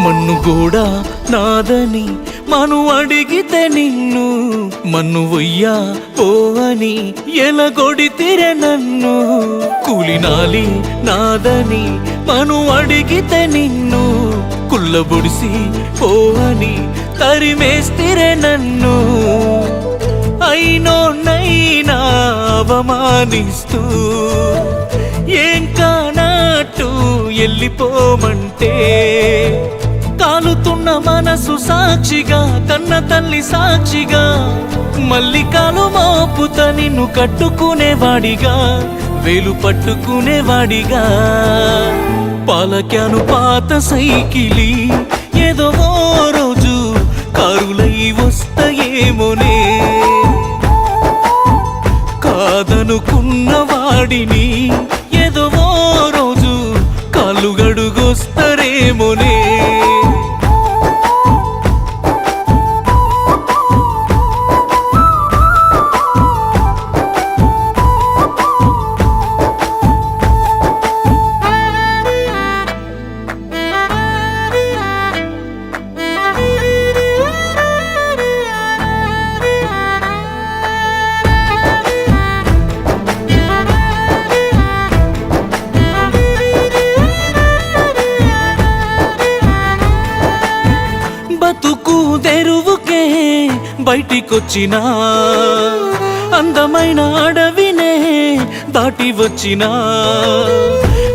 మన్ను కూడా నాదని మను అడిగితే నిన్ను మన్ను వయ్యా ఓ అని ఎలగొడితిరే నన్ను. కూలినాలి నాదని మను అడిగితే నిన్ను కుల్లబొడిసి ఓ అని తరిమేస్తిరే నన్ను. అయినోనైనా అవమానిస్తూ ఏం కానట్టు వెళ్ళిపోమంటే కాలుతున్న మనసు సాక్షిగా కన్న తల్లి సాక్షిగా మల్లికాలు మోపుత నిన్ను కట్టుకునేవాడిగా వేలు పట్టుకునేవాడిగా పాలక్యాను పాత సైకిలి ఏదో ఓ రోజు కారులై వస్తాయేమోనే. కాదనుకున్న వాడిని ఏదో ఓ రోజు కాళ్ళు గడుగొస్తారేమోనే. బతుకు తెరువుకే బయటికొచ్చినా అందమైన అడవినే దాటి వచ్చినా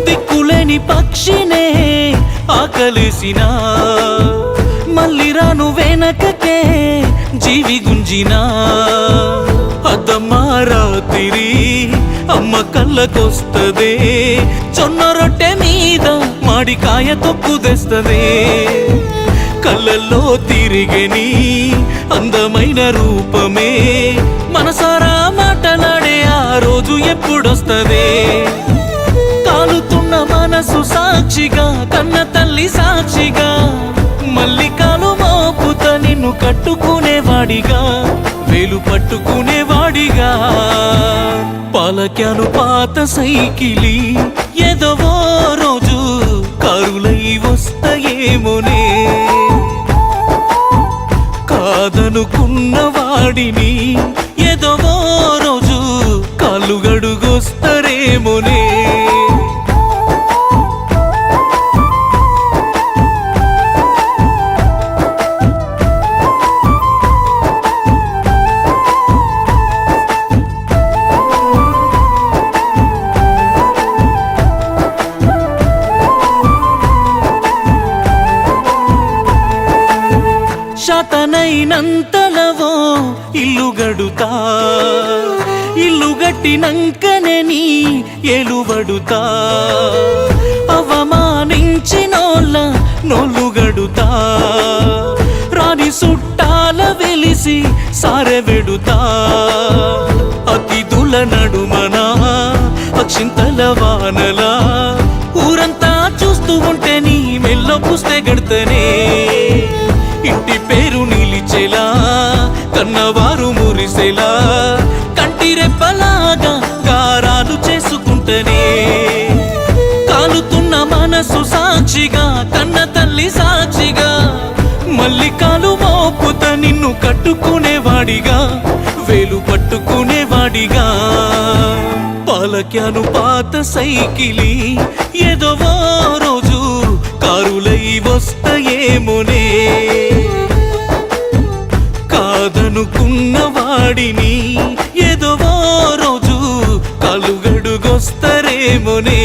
దిక్కులేని పక్షినే ఆకలేసినా మళ్ళీ రాను వెనకకే జీవి గుంజినా. అద్దమ్మ రాత్రి అమ్మ కళ్ళకొస్తదే జొన్న రొట్టె మీద మాడికాయ తొక్కు తెస్తదే. కళ్ళల్లో తిరిగని అందమైన రూపమే మనసారా మాటలాడే ఆ రోజు ఎప్పుడొస్తదే. కాలుతున్న మనసు సాక్షిగా కన్న తల్లి సాక్షిగా మల్లికాలు మోపుత నిన్ను కట్టుకునేవాడిగా వేలు పట్టుకునేవాడిగా పాలక్యాను పాత సైకిలి ఏదో ఓ రోజు కారులై వస్తాయేమోనే. కాదనుకున్న వాడిని ఏదో ఓ రోజు కాళ్ళు గడుగొస్తారేమోనే. శాతనైనంతలవో ఇల్లు గడుతా ఇల్లు గట్టినంకనే నీ ఏలుబడుతా అవమానించినోళ్ళ నోళ్ళు గడుతా రాని సుట్టాల వెలిసి సారె వెడుతా అతిథుల నడుమనా అక్షింతల వానలా ఊరంతా చూస్తూ ఉంటే నీ మెల్లో పుస్తే గడతనే. ఇంటి పేరు నిలిచేలా కన్నవారు మురిసేలా కంటి రెప్పలాగా గారాలు చేసుకుంటనే. కాలుతున్న మనసు సాక్షిగా కన్న తల్లి సాక్షిగా మల్లికాలు మోపుత నిన్ను కట్టుకునేవాడిగా వేలు పట్టుకునేవాడిగా పాలక్యాను పాత సైకిలి ఏదో ఓ రోజు కారులై వస్తాయేమోనే. కాదనుకున్న వాడిని ఏదో ఓ రోజు కాళ్ళు గడుగొస్తారేమోనే.